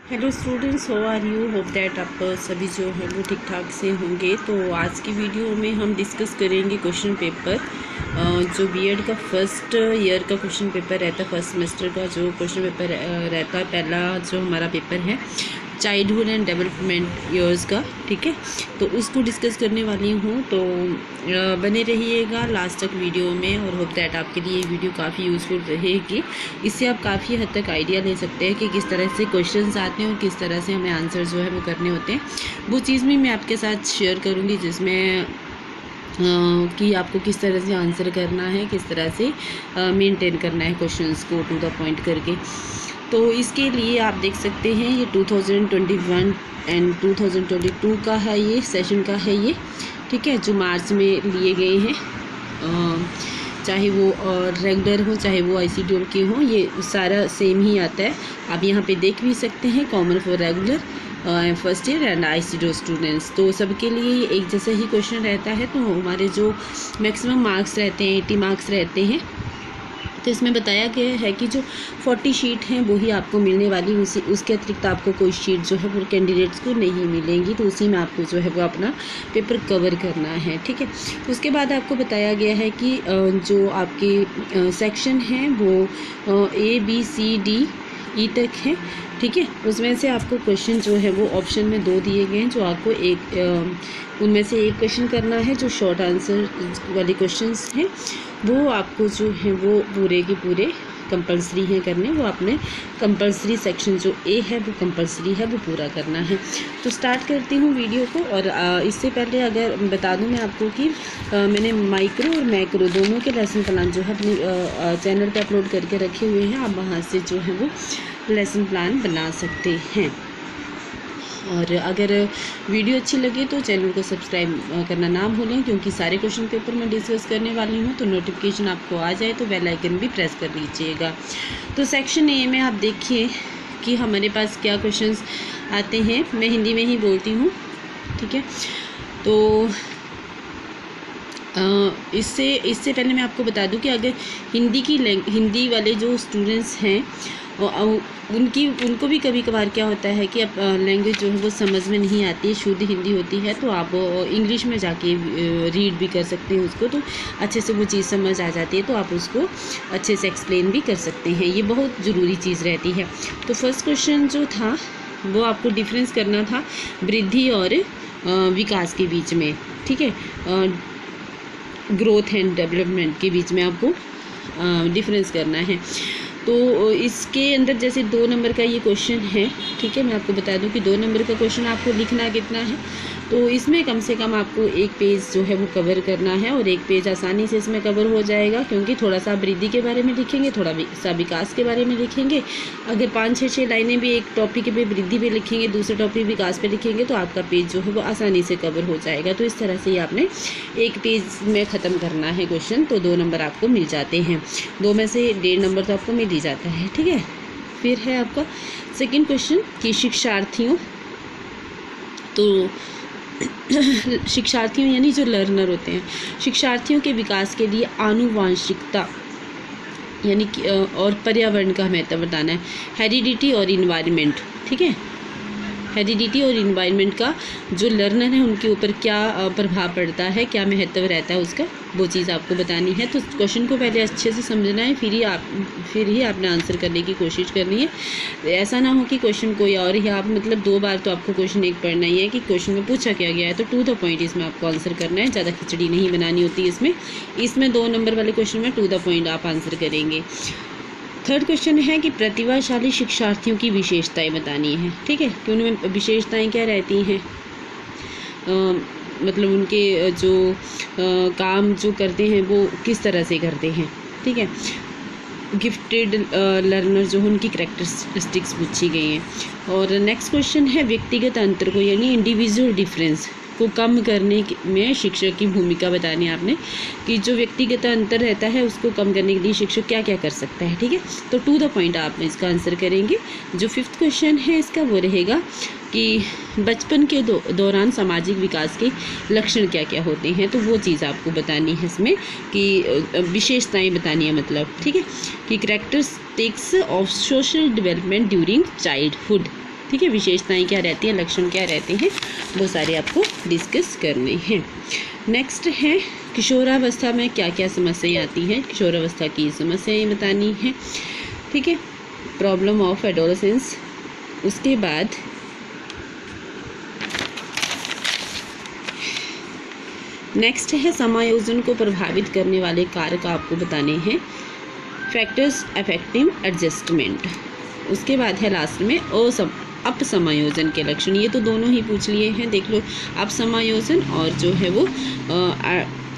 Hello students, how are you. Hope that आप सभी जो है वो ठीक ठाक से होंगे। तो आज की वीडियो में हम डिस्कस करेंगे क्वेश्चन पेपर जो बीएड का फर्स्ट ईयर का क्वेश्चन पेपर रहता है, फर्स्ट सेमेस्टर का जो क्वेश्चन पेपर रहता है। पहला जो हमारा पेपर है चाइल्डहुड एंड डेवलपमेंट ईयर्स का, ठीक है। तो उसको डिस्कस करने वाली हूँ, तो बने रहिएगा लास्ट तक वीडियो में। और होप दैट आपके लिए ये वीडियो काफ़ी यूज़फुल रहेगी। इससे आप काफ़ी हद तक आइडिया ले सकते हैं कि किस तरह से क्वेश्चंस आते हैं और किस तरह से हमें आंसर जो है वो करने होते हैं। वो चीज़ भी मैं आपके साथ शेयर करूँगी, जिसमें कि आपको किस तरह से आंसर करना है, किस तरह से मेंटेन करना है क्वेश्चंस को टू द पॉइंट करके। तो इसके लिए आप देख सकते हैं ये 2021 एंड 2022 का है, ये सेशन का है ये, ठीक है, जो मार्च में लिए गए हैं। चाहे वो रेगुलर हो चाहे वो ICDO के हों, ये सारा सेम ही आता है। आप यहाँ पे देख भी सकते हैं, common for regular first year and ICDO students. तो सबके लिए एक जैसा ही क्वेश्चन रहता है। तो हमारे जो मैक्सिमम मार्क्स रहते हैं 80 मार्क्स रहते हैं। तो इसमें बताया गया है कि जो 40 शीट हैं वो ही आपको मिलने वाली, उसके अतिरिक्त आपको कोई शीट जो है वो कैंडिडेट्स को नहीं मिलेंगी। तो उसी में आपको जो है वो अपना पेपर कवर करना है, ठीक है। उसके बाद आपको बताया गया है कि जो आपके सेक्शन हैं वो ABCDE तक है, ठीक है। उसमें से आपको क्वेश्चन जो है वो ऑप्शन में 2 दिए गए हैं, जो आपको उनमें से एक क्वेश्चन करना है। जो शॉर्ट आंसर वाले क्वेश्चंस हैं वो आपको जो है वो पूरे के पूरे कंपलसरी हैं करने। वो आपने कंपलसरी सेक्शन जो A है वो कंपलसरी है, वो पूरा करना है। तो स्टार्ट करती हूँ वीडियो को। और इससे पहले अगर बता दूँ मैं आपको कि मैंने माइक्रो और मैक्रो दोनों के लेसन प्लान जो है अपनी चैनल पे अपलोड करके रखे हुए हैं। आप वहाँ से जो है वो लेसन प्लान बना सकते हैं। और अगर वीडियो अच्छी लगे तो चैनल को सब्सक्राइब करना ना भूलें, क्योंकि सारे क्वेश्चन पेपर मैं डिस्कस करने वाली हूँ। तो नोटिफिकेशन आपको आ जाए तो बेल आइकन भी प्रेस कर लीजिएगा। तो सेक्शन A में आप देखिए कि हमारे पास क्या क्वेश्चंस आते हैं। मैं हिंदी में ही बोलती हूँ, ठीक है। तो इससे पहले मैं आपको बता दूं कि अगर हिंदी वाले जो स्टूडेंट्स हैं उनको भी कभी कभार क्या होता है कि अब लैंग्वेज जो है वो समझ में नहीं आती है, शुद्ध हिंदी होती है, तो आप इंग्लिश में जाके रीड भी कर सकते हैं उसको, तो अच्छे से वो चीज़ समझ आ जाती है। तो आप उसको अच्छे से एक्सप्लेन भी कर सकते हैं, ये बहुत ज़रूरी चीज़ रहती है। तो फर्स्ट क्वेश्चन जो था वो आपको डिफरेंस करना था वृद्धि और विकास के बीच में, ठीक है। ग्रोथ एंड डेवलपमेंट के बीच में आपको डिफरेंस करना है। तो इसके अंदर जैसे 2 नंबर का ये क्वेश्चन है, ठीक है। मैं आपको बता दूं कि 2 नंबर का क्वेश्चन आपको लिखना कितना है। तो इसमें कम से कम आपको 1 पेज जो है वो कवर करना है, और 1 पेज आसानी से इसमें कवर हो जाएगा, क्योंकि थोड़ा सा वृद्धि के बारे में लिखेंगे, थोड़ा सा विकास के बारे में लिखेंगे। अगर 5-6 लाइनें भी एक टॉपिक पे वृद्धि पे लिखेंगे, दूसरे टॉपिक विकास पे लिखेंगे, तो आपका पेज जो है वो आसानी से कवर हो जाएगा। तो इस तरह से ही आपने 1 पेज में ख़त्म करना है क्वेश्चन। तो 2 नंबर आपको मिल जाते हैं, 2 में से 1.5 नंबर तो आपको मिल ही जाता है, ठीक है। फिर है आपका सेकेंड क्वेश्चन कि शिक्षार्थियों यानी जो लर्नर होते हैं, शिक्षार्थियों के विकास के लिए आनुवांशिकता यानी कि और पर्यावरण का महत्व बताना है। हेरिडिटी और इन्वायरमेंट, ठीक है। हेरिडिटी और इन्वायरमेंट का जो लर्नर है उनके ऊपर क्या प्रभाव पड़ता है, क्या महत्व रहता है उसका, वो चीज़ आपको बतानी है। तो क्वेश्चन को पहले अच्छे से समझना है, फिर ही आपने आंसर करने की कोशिश करनी है। ऐसा ना हो कि क्वेश्चन कोई और ही आप 2 बार तो आपको क्वेश्चन एक पढ़ना ही है कि क्वेश्चन में पूछा क्या गया है। तो टू द पॉइंट इसमें आपको आंसर करना है, ज़्यादा खिचड़ी नहीं बनानी होती इसमें 2 नंबर वाले क्वेश्चन में टू द पॉइंट आप आंसर करेंगे। थर्ड क्वेश्चन है कि प्रतिभाशाली शिक्षार्थियों की विशेषताएं बतानी है, ठीक है। कि उनमें विशेषताएं क्या रहती हैं, मतलब उनके जो काम जो करते हैं वो किस तरह से करते हैं, ठीक है। गिफ्टेड लर्नर जो है उनकी कैरेक्टरिस्टिक्स पूछी गई हैं। और नेक्स्ट क्वेश्चन है व्यक्तिगत अंतर को यानी इंडिविजुअल डिफरेंस को कम करने में शिक्षक की भूमिका बतानी है आपने, कि जो व्यक्तिगत अंतर रहता है उसको कम करने के लिए शिक्षक क्या क्या कर सकता है, ठीक है। तो टू द पॉइंट आप इसका आंसर करेंगे। जो 5th क्वेश्चन है इसका वो रहेगा कि बचपन के दौरान सामाजिक विकास के लक्षण क्या क्या होते हैं, तो वो चीज़ आपको बतानी है इसमें, कि विशेषताएं बतानी है, मतलब, ठीक है, कि characteristics of social development during childhood, ठीक है। विशेषताएं क्या रहती हैं, लक्षण क्या रहते हैं, वो सारे आपको डिस्कस करने हैं। नेक्स्ट है किशोरावस्था में क्या क्या समस्याएं आती हैं, किशोरावस्था की समस्याएं बतानी है, ठीक है। प्रॉब्लम ऑफ एडोलेसेंस, उसके बाद नेक्स्ट है समायोजन को प्रभावित करने वाले कारक आपको बताने हैं, फैक्टर्स अफेक्टिंग एडजस्टमेंट। उसके बाद है लास्ट में अपसमायोजन के लक्षण। ये तो दोनों ही पूछ लिए हैं, देख लो, अपसमायोजन और जो है वो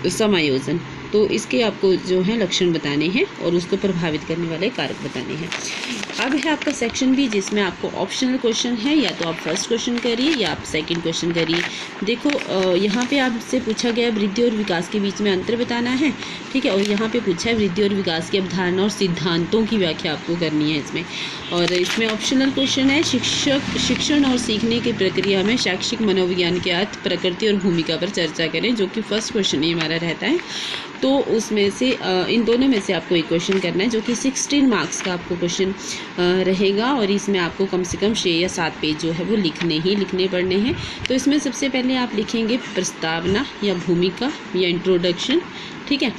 समायोजन। तो इसके आपको जो है लक्षण बताने हैं और उसको प्रभावित करने वाले कारक बताने हैं। अब है आपका सेक्शन बी, जिसमें आपको ऑप्शनल क्वेश्चन है, या तो आप फर्स्ट क्वेश्चन करिए या आप सेकंड क्वेश्चन करिए। देखो यहाँ पे आपसे पूछा गया वृद्धि और विकास के बीच में अंतर बताना है, ठीक है। और यहाँ पे पूछा है वृद्धि और विकास की अवधारणा और सिद्धांतों की व्याख्या आपको करनी है इसमें। और इसमें ऑप्शनल क्वेश्चन है शिक्षण और सीखने की प्रक्रिया में शैक्षिक मनोविज्ञान के अर्थ, प्रकृति और भूमिका पर चर्चा करें, जो कि फर्स्ट क्वेश्चन ही हमारा रहता है। तो उसमें से इन दोनों में से आपको एक क्वेश्चन करना है, जो कि 16 मार्क्स का आपको क्वेश्चन रहेगा। और इसमें आपको कम से कम 6 या 7 पेज जो है वो लिखने पड़ने हैं। तो इसमें सबसे पहले आप लिखेंगे प्रस्तावना या भूमिका या इंट्रोडक्शन, ठीक है।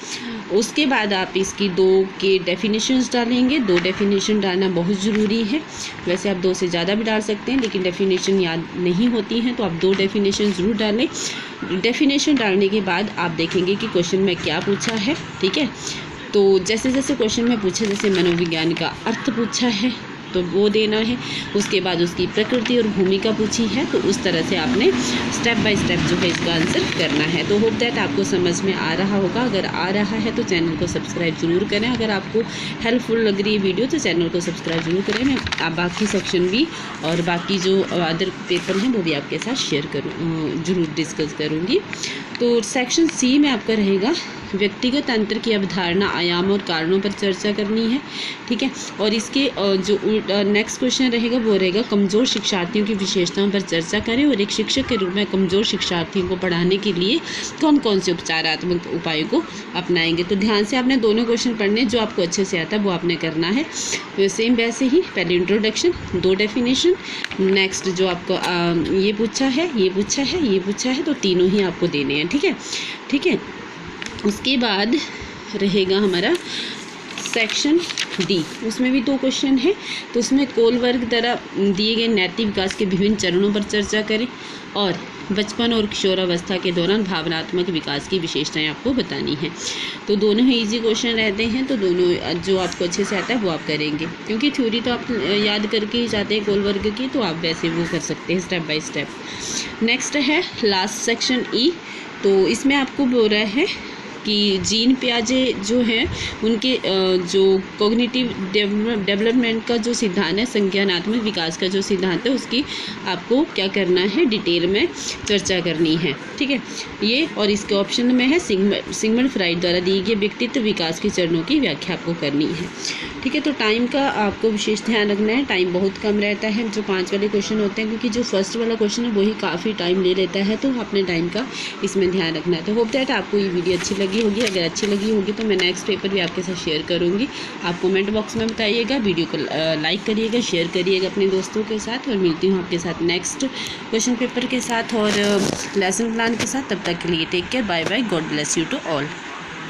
उसके बाद आप इसकी 2 के डेफिनेशंस डालेंगे। 2 डेफिनेशन डालना बहुत ज़रूरी है, वैसे आप 2 से ज़्यादा भी डाल सकते हैं, लेकिन डेफिनेशन याद नहीं होती हैं तो आप 2 डेफिनेशन ज़रूर डालें। डेफिनेशन डालने के बाद आप देखेंगे कि क्वेश्चन में क्या पूछा है, ठीक है। तो जैसे जैसे क्वेश्चन में पूछा, जैसे मनोविज्ञान का अर्थ पूछा है तो वो देना है, उसके बाद उसकी प्रकृति और भूमिका पूछी है, तो उस तरह से आपने स्टेप बाय स्टेप जो है इसका आंसर करना है। तो होप दैट आपको समझ में आ रहा होगा। अगर आ रहा है तो चैनल को सब्सक्राइब जरूर करें। अगर आपको हेल्पफुल लग रही है वीडियो तो चैनल को सब्सक्राइब जरूर करें। मैं आप बाकी सेक्शन भी और बाकी जो अदर पेपर हैं वो भी आपके साथ शेयर जरूर डिस्कस करूँगी। तो सेक्शन सी में आपका रहेगा व्यक्तिगत अंतर की अवधारणा, आयाम और कारणों पर चर्चा करनी है, ठीक है। और इसके जो नेक्स्ट क्वेश्चन रहेगा वो रहेगा कमज़ोर शिक्षार्थियों की विशेषताओं पर चर्चा करें, और एक शिक्षक के रूप में कमज़ोर शिक्षार्थियों को पढ़ाने के लिए कौन कौन से उपचारात्मक उपायों को अपनाएंगे। तो ध्यान से आपने दोनों क्वेश्चन पढ़ने, जो आपको अच्छे से आता है वो आपने करना है। तो सेम वैसे ही पहले इंट्रोडक्शन, 2 डेफिनेशन, नेक्स्ट जो आपको ये पूछा है, ये पूछा है, ये पूछा है, तो तीनों ही आपको देने हैं, ठीक है, ठीक है। उसके बाद रहेगा हमारा सेक्शन डी, उसमें भी 2 क्वेश्चन है। तो उसमें कोलबर्ग द्वारा दिए गए नैतिक विकास के विभिन्न चरणों पर चर्चा करें, और बचपन और किशोरावस्था के दौरान भावनात्मक विकास की विशेषताएं आपको बतानी है। तो दोनों ही इजी क्वेश्चन रहते हैं, तो दोनों जो आपको अच्छे से आता है वो आप करेंगे, क्योंकि थ्योरी तो आप याद करके ही जाते हैं कोलबर्ग की, तो आप वैसे वो कर सकते हैं स्टेप बाय स्टेप। नेक्स्ट है लास्ट सेक्शन ई। तो इसमें आपको बोल रहा है कि जीन पियाजे जो हैं उनके जो कॉग्निटिव डेवलपमेंट का जो सिद्धांत है, संज्ञानात्मक विकास का जो सिद्धांत है, उसकी आपको क्या करना है, डिटेल में चर्चा करनी है, ठीक है। ये और इसके ऑप्शन में है सिगमंड फ्राइड द्वारा दिए गए व्यक्तित्व विकास के चरणों की व्याख्या आपको करनी है, ठीक है। तो टाइम का आपको विशेष ध्यान रखना है, टाइम बहुत कम रहता है जो 5 वाले क्वेश्चन होते हैं, क्योंकि जो फर्स्ट वाला क्वेश्चन है वही काफ़ी टाइम ले लेता है, तो अपने टाइम का इसमें ध्यान रखना है। तो होप दैट आपको ये वीडियो अच्छी लगी होगी। अगर अच्छी लगी होगी तो मैं नेक्स्ट पेपर भी आपके साथ शेयर करूँगी। आप कमेंट बॉक्स में बताइएगा, वीडियो को लाइक करिएगा, शेयर करिएगा अपने दोस्तों के साथ, और मिलती हूँ आपके साथ नेक्स्ट क्वेश्चन पेपर के साथ और लेसन प्लान के साथ। तब तक के लिए take care, bye bye, God bless you to all.